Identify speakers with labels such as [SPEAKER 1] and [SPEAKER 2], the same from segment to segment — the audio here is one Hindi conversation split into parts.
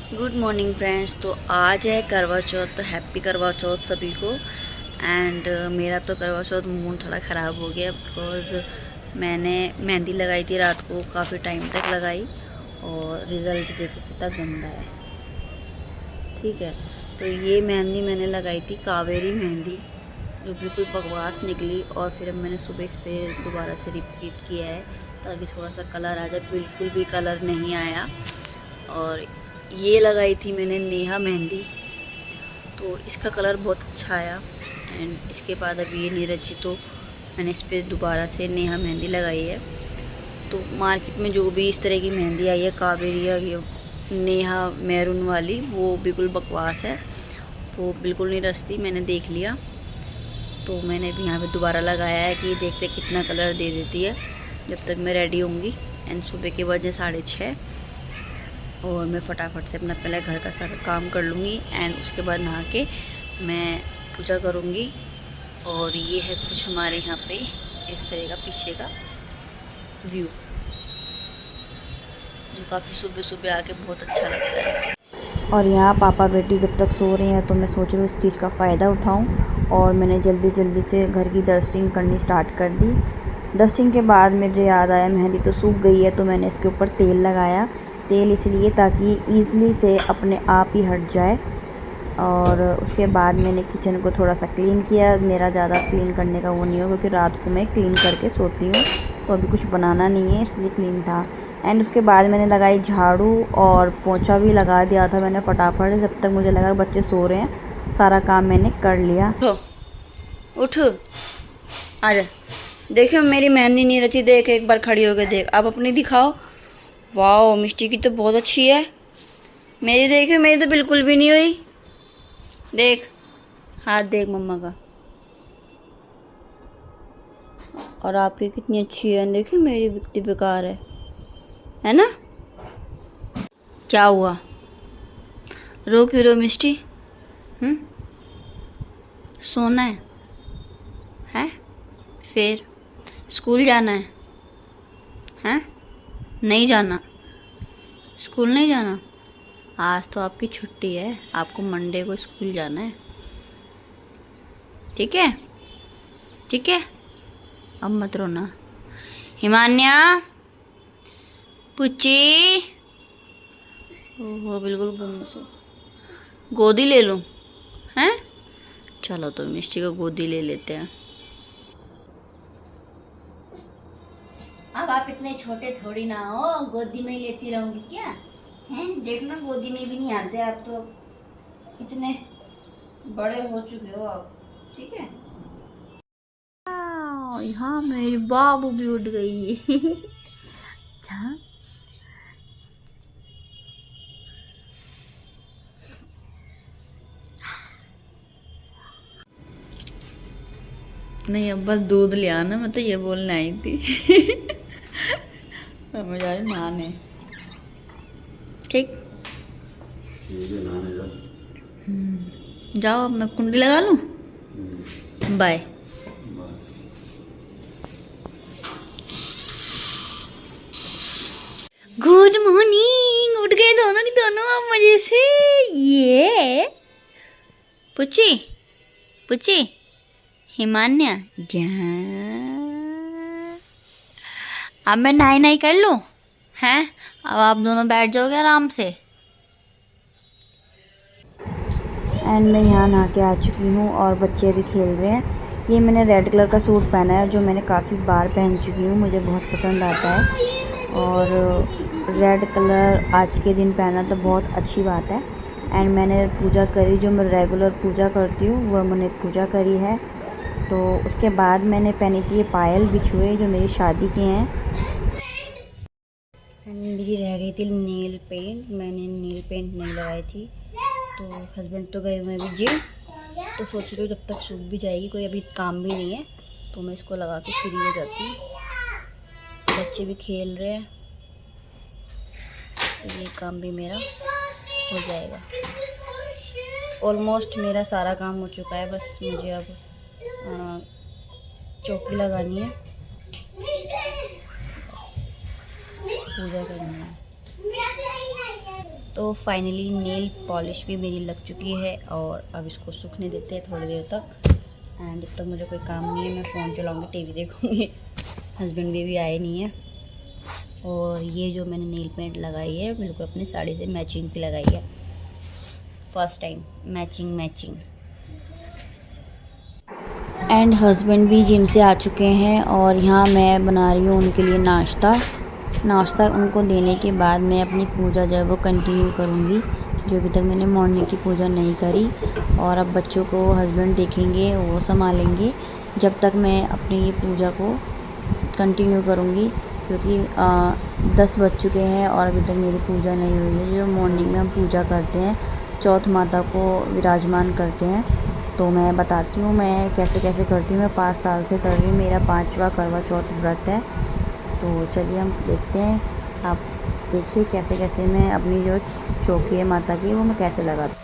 [SPEAKER 1] Good morning friends. तो आज है करवा चौथ, तो हैप्पी करवा चौथ सभी को। एंड मेरा तो करवा चौथ मूड थोड़ा ख़राब हो गया बिकॉज़ मैंने मेहंदी लगाई थी रात को, काफ़ी टाइम तक लगाई और रिज़ल्ट देखो कितना गंदा है। ठीक है, तो ये मेहंदी मैंने लगाई थी कावेरी मेहंदी, जो बिल्कुल बकवास निकली। और फिर अब मैंने सुबह इस पर दोबारा से रिपीट किया है ताकि थोड़ा सा कलर आ जाए। बिल्कुल भी कलर नहीं आया। और ये लगाई थी मैंने नेहा मेहंदी, तो इसका कलर बहुत अच्छा आया। एंड इसके बाद अभी ये नहीं रची, तो मैंने इस पर दोबारा से नेहा मेहंदी लगाई है। तो मार्केट में जो भी इस तरह की मेहंदी आई है कावेरी या ये नेहा मैरून वाली, वो बिल्कुल बकवास है, वो बिल्कुल नहीं रचती। मैंने देख लिया, तो मैंने भी यहाँ पे दोबारा लगाया है कि देखते कितना कलर दे देती है जब तक मैं रेडी होंगी। एंड सुबह के बजे 6:30 और मैं फटाफट से अपना पहले घर का सारा काम कर लूँगी। एंड उसके बाद नहा के मैं पूजा करूँगी। और ये है कुछ हमारे यहाँ पे इस तरह का पीछे का व्यू, जो काफ़ी सुबह सुबह आके बहुत अच्छा लगता है। और यहाँ पापा बेटी जब तक सो रहे हैं, तो मैं सोच रही हूँ इस चीज़ का फ़ायदा उठाऊँ। और मैंने जल्दी से घर की डस्टिंग करनी स्टार्ट कर दी। डस्टिंग के बाद मुझे याद आया मेहंदी तो सूख गई है, तो मैंने इसके ऊपर तेल लगाया। तेल इसलिए ताकि ईज़िली से अपने आप ही हट जाए। और उसके बाद मैंने किचन को थोड़ा सा क्लीन किया। मेरा ज़्यादा क्लीन करने का वो नहीं हो, क्योंकि रात को मैं क्लीन करके सोती हूँ, तो अभी कुछ बनाना नहीं है इसलिए क्लीन था। एंड उसके बाद मैंने लगाई झाड़ू और पोंछा भी लगा दिया था मैंने फटाफट, जब तक मुझे लगा बच्चे सो रहे हैं। सारा काम मैंने कर लिया। उठ आजा, देखियो मेरी मेहंदी नहीं रची, देख एक बार खड़ी होकर देख, अब अपनी दिखाओ। वाह, मिष्टी की तो बहुत अच्छी है। मेरी देखियो, मेरी तो बिल्कुल भी नहीं हुई। देख हाथ देख मम्मा का, और आपकी कितनी अच्छी है। देखियो मेरी कितनी बेकार है ना। क्या हुआ, रो क्यों रो मिष्टी? सोना है? फिर स्कूल जाना है? हैं? नहीं जाना, स्कूल नहीं जाना। आज तो आपकी छुट्टी है, आपको मंडे को स्कूल जाना है। ठीक है, ठीक है, अब मत रोना। हिमान्या, पुच्ची, ओहो बिल्कुल गुम, गोदी ले लूं? हैं? चलो तो मिष्टी को गोदी ले लेते हैं। अब आप इतने छोटे थोड़ी ना हो, गोदी में ही लेती रहूंगी क्या? हैं, देखना गोदी में भी नहीं आते आप तो, इतने बड़े हो चुके हो आप। ठीक है, यहाँ मेरी बाबू भी उठ गई। हाँ, नहीं अब बस दूध ले आना, मैं तो ये बोलने आई थी। मैं जा रही नहाने। ठीक, जाओ, अब मैं कुंडी लगा लूँ। बाय। गुड मॉर्निंग, उठ गए दोनों की दोनों अब मजे से। ये पुची पुची, हिमान्या जा, अब मैं नहाई नहाई कर लूँ हैं? अब आप दोनों बैठ जाओगे आराम से। एंड मैं यहाँ नहा के आ चुकी हूँ और बच्चे भी खेल रहे हैं। ये मैंने रेड कलर का सूट पहना है, जो मैंने काफ़ी बार पहन चुकी हूँ, मुझे बहुत पसंद आता है। और रेड कलर आज के दिन पहना तो बहुत अच्छी बात है। एंड मैंने पूजा करी, जो मैं रेगुलर पूजा करती हूँ वह मैंने पूजा करी है। तो उसके बाद मैंने पहनी थी ये पायल बिछुए, जो मेरी शादी के हैं। एंड मेरी रह गई थी नेल पेंट, मैंने नेल पेंट नहीं लगाई थी। तो हस्बैंड तो गए हुए हैं अभी जिम, तो सोच रही हूँ जब तक सूख भी जाएगी, कोई अभी काम भी नहीं है, तो मैं इसको लगा के फ्री हो जाती हूँ। बच्चे भी खेल रहे हैं, तो ये काम भी मेरा हो जाएगा। ऑलमोस्ट मेरा सारा काम हो चुका है, बस मुझे अब चौकी लगानी है, पूजा करनी है। तो फाइनली नेल पॉलिश भी मेरी लग चुकी है और अब इसको सूखने देते हैं थोड़ी देर तक। एंड तब मुझे कोई काम नहीं है, मैं फ़ोन चलाऊँगी, टीवी देखूँगी। हस्बैंड भी आए नहीं है। और ये जो मैंने नेल पेंट लगाई है बिल्कुल अपनी साड़ी से मैचिंग की लगाई है, first time matching. And husband भी जिम से आ चुके हैं और यहाँ मैं बना रही हूँ उनके लिए नाश्ता उनको देने के बाद मैं अपनी पूजा जो है वो कंटिन्यू करूँगी, जो अभी तक मैंने मॉर्निंग की पूजा नहीं करी। और अब बच्चों को हस्बैंड देखेंगे, वो संभालेंगे, जब तक मैं अपनी ये पूजा को कंटिन्यू करूँगी, क्योंकि 10 बज चुके हैं और अभी तक मेरी पूजा नहीं हुई है। जो मॉर्निंग में हम पूजा करते हैं, चौथ माता को विराजमान करते हैं, तो मैं बताती हूँ मैं कैसे करती हूँ। मैं 5 साल से कर रही हूँ, मेरा 5वां करवा चौथ व्रत है। तो चलिए हम देखते हैं, आप देखिए कैसे मैं अपनी जो चौकी है माता की वो मैं कैसे लगाती हूँ।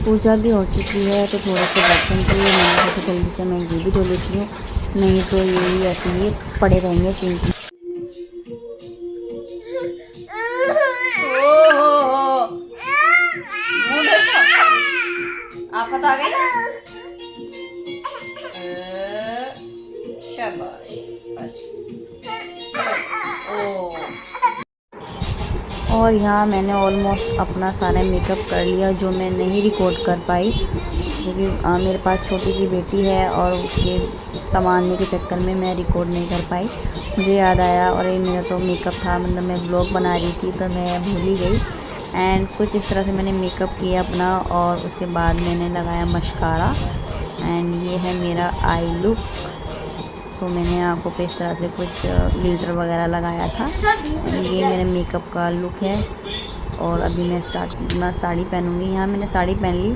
[SPEAKER 1] पूजा भी हो चुकी है, तो थोड़े से बर्तन के लिए मैंने सोचा जल्दी से मैं ये भी धो लेती हूँ, नहीं तो ये ऐसे ही पड़े रहेंगे सिंक में। आफत आ गई, शाबाश, बस। और यहाँ मैंने ऑलमोस्ट अपना सारा मेकअप कर लिया, जो मैं नहीं रिकॉर्ड कर पाई क्योंकि मेरे पास छोटी सी बेटी है और उसके संभालने के चक्कर में मैं रिकॉर्ड नहीं कर पाई। मुझे याद आया और ये मेरा तो मेकअप था, मतलब मैं व्लॉग बना रही थी तो मैं भूल ही गई। एंड कुछ इस तरह से मैंने मेकअप किया अपना, और उसके बाद मैंने लगाया मस्कारा। एंड ये है मेरा आई लुक। तो मैंने आंखों पे इस तरह से कुछ ग्लिटर वगैरह लगाया था। ये मेरे मेकअप का लुक है। और अभी मैं साड़ी पहनूंगी। यहाँ मैंने साड़ी पहन ली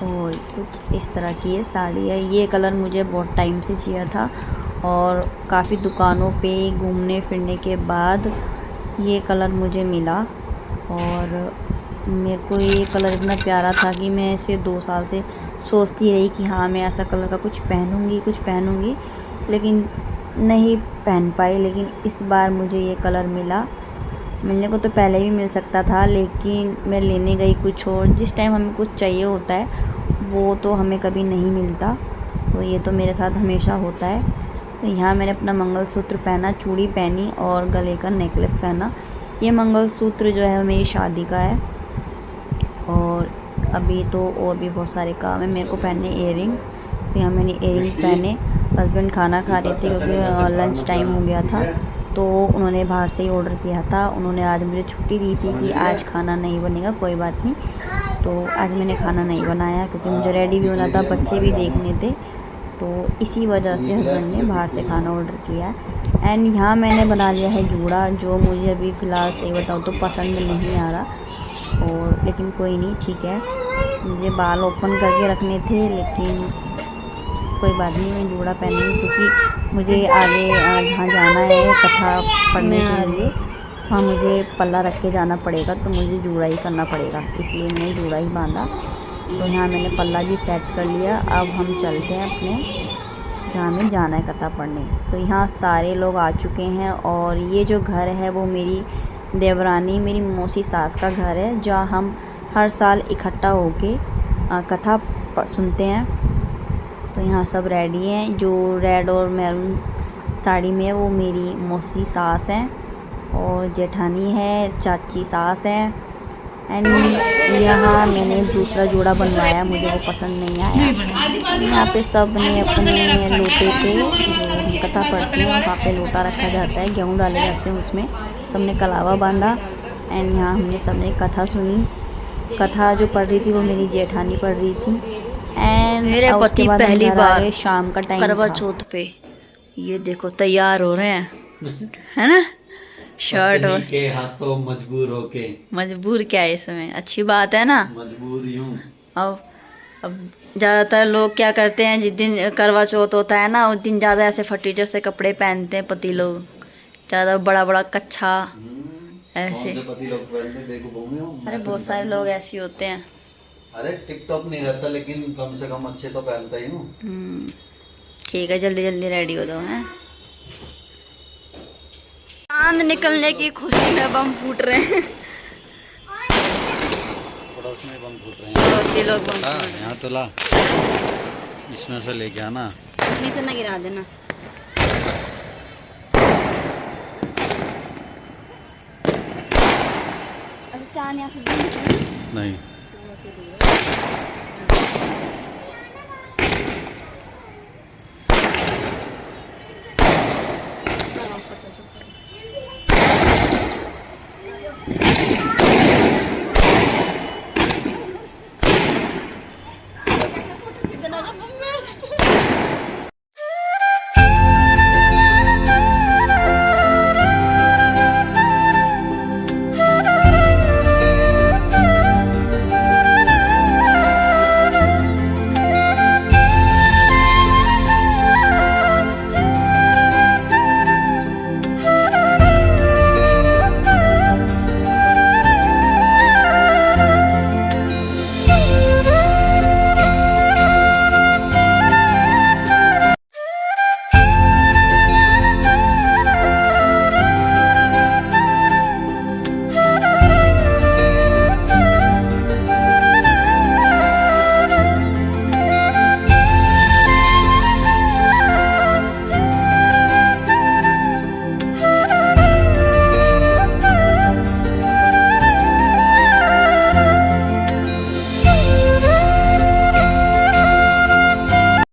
[SPEAKER 1] और कुछ इस तरह की ये साड़ी है। ये कलर मुझे बहुत टाइम से चाहिए था और काफ़ी दुकानों पे घूमने फिरने के बाद ये कलर मुझे मिला और मेरे को ये कलर इतना प्यारा था कि मैं इसे 2 साल से सोचती रही कि हाँ मैं ऐसा कलर का कुछ पहनूंगी, लेकिन नहीं पहन पाई। लेकिन इस बार मुझे ये कलर मिला। मिलने को तो पहले भी मिल सकता था, लेकिन मैं लेने गई कुछ और। जिस टाइम हमें कुछ चाहिए होता है वो तो हमें कभी नहीं मिलता, तो ये तो मेरे साथ हमेशा होता है। तो यहाँ मैंने अपना मंगलसूत्र पहना, चूड़ी पहनी और गले का नेकलेस पहना। ये मंगलसूत्र जो है मेरी शादी का है और अभी तो और भी बहुत सारे काम है मेरे को पहनने इयररिंग्स। तो यहाँ मैंने इयररिंग्स पहने। हस्बैंड खाना खा रहे थे क्योंकि लंच टाइम हो गया था, तो उन्होंने बाहर से ही ऑर्डर किया था। उन्होंने आज मुझे छुट्टी दी थी कि आज खाना नहीं बनेगा, कोई बात नहीं। तो आज मैंने खाना नहीं बनाया क्योंकि मुझे रेडी भी होना था, बच्चे भी देखने थे, तो इसी वजह से हस्बैंड ने बाहर से खाना ऑर्डर किया है। एंड यहाँ मैंने बना लिया है जूड़ा, जो मुझे अभी फ़िलहाल सही बताऊँ तो पसंद नहीं आ रहा, और लेकिन कोई नहीं, ठीक है। मुझे बाल ओपन करके रखने थे, लेकिन कोई बात नहीं, मैं जूड़ा पहनूँगी क्योंकि मुझे आगे जहाँ जाना है कथा पढ़ने के लिए, वहाँ मुझे पल्ला रख के जाना पड़ेगा, तो मुझे जूड़ा ही करना पड़ेगा, इसलिए मैंने जूड़ा ही बांधा। तो यहाँ मैंने पल्ला भी सेट कर लिया। अब हम चलते हैं अपने जहाँ हमें जाना है कथा पढ़ने। तो यहाँ सारे लोग आ चुके हैं और ये जो घर है वो मेरी देवरानी, मेरी मौसी सास का घर है, जहाँ हम हर साल इकट्ठा होके कथा सुनते हैं। तो यहाँ सब रेडी हैं। जो रेड और मैरून साड़ी में है वो मेरी मौसी सास हैं और जेठानी है, चाची सास है। एंड यहाँ मैंने दूसरा जोड़ा बनवाया, मुझे वो पसंद नहीं आया। यहाँ पे सब ने अपने लोटे पे, जो कथा पढ़ते हैं वहाँ पे लोटा रखा जाता है, गेहूँ डाले जाते हैं उसमें, सब ने कलावा बांधा। एंड यहाँ हमने सब ने कथा सुनी। कथा जो पढ़ रही थी वो मेरी जेठानी पढ़ रही थी। एंड
[SPEAKER 2] मेरे पति पहली बार
[SPEAKER 1] शाम का टाइम
[SPEAKER 2] करवा चौथ पे, ये देखो तैयार हो रहे हैं, है ना। शर्ट और
[SPEAKER 3] के हाथों मजबूर होके,
[SPEAKER 2] मजबूर क्या है इसमें, अच्छी बात है ना।
[SPEAKER 3] मजबूर यूं।
[SPEAKER 2] अब ज़्यादातर लोग क्या करते हैं, जिस दिन करवा चौथ होता है ना उस दिन ज़्यादा ऐसे फटीचर से कपड़े पहनते हैं पति लोग, ज़्यादा बड़ा बड़ा कच्छा ऐसे।
[SPEAKER 3] कौन से पति लोग पहनते देखो घूमे हो?
[SPEAKER 2] अरे बहुत सारे लोग ऐसे होते हैं।
[SPEAKER 3] अरे टिकटॉक नहीं रहता, लेकिन कम से कम अच्छे तो पहनता ही हूँ।
[SPEAKER 2] ठीक है, जल्दी जल्दी रेडी हो जाओ। हैं चांद निकलने की खुशी में बम फूट रहे हैं।
[SPEAKER 3] पड़ोस में बम फूट रहे हैं,
[SPEAKER 2] पड़ोसी लोग बम
[SPEAKER 3] हाँ,
[SPEAKER 2] फूट रहे हैं।
[SPEAKER 3] यहाँ तो ला, इसमें से लेके आना।
[SPEAKER 2] नीचे ना गिरा देना। अच्छा चांद यहाँ से
[SPEAKER 3] नहीं,